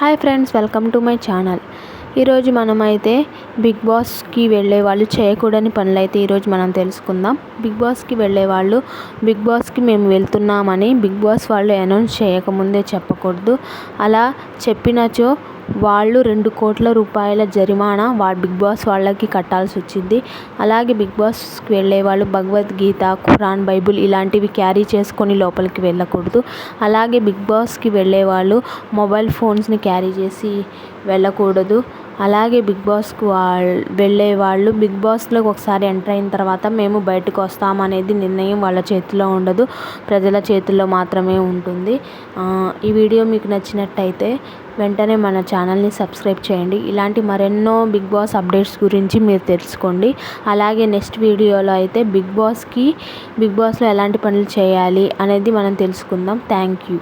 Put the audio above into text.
Hi friends, welcome to my channel. ఈరోజు మనమైతే big బాస్కి వెళ్ళే వాళ్ళు చేయకూడని పనులైతే ఈరోజు మనం తెలుసుకుందాం. బిగ్ బాస్కి వెళ్ళే వాళ్ళు బిగ్ బాస్కి మేము వెళ్తున్నామని బిగ్ బాస్ వాళ్ళు అనౌన్స్ చేయకముందే చెప్పకూడదు. అలా చెప్పినచో వాళ్ళు 2 కోట్ల రూపాయల జరిమానా బిగ్ బాస్ వాళ్ళకి కట్టాల్సి వచ్చింది. అలాగే బిగ్ బాస్కి వెళ్ళే వాళ్ళు భగవద్గీత, ఖురాన్, బైబుల్ ఇలాంటివి క్యారీ చేసుకొని లోపలికి వెళ్ళకూడదు. అలాగే బిగ్ బాస్కి వెళ్ళే వాళ్ళు మొబైల్ ఫోన్స్ని క్యారీ చేసి వెళ్ళకూడదు. అలాగే బిగ్ బాస్కు వెళ్ళే వాళ్ళు బిగ్ బాస్లోకి ఒకసారి ఎంటర్ అయిన తర్వాత మేము బయటకు వస్తామనేది నిర్ణయం వాళ్ళ చేతిలో ఉండదు, ప్రజల చేతుల్లో మాత్రమే ఉంటుంది. ఈ వీడియో మీకు నచ్చినట్టయితే వెంటనే మన ఛానల్ని సబ్స్క్రైబ్ చేయండి. ఇలాంటి మరెన్నో బిగ్ బాస్ అప్డేట్స్ గురించి మీరు తెలుసుకోండి. అలాగే నెక్స్ట్ వీడియోలో అయితే బిగ్ బాస్లో ఎలాంటి పనులు చేయాలి అనేది మనం తెలుసుకుందాం. Thank you.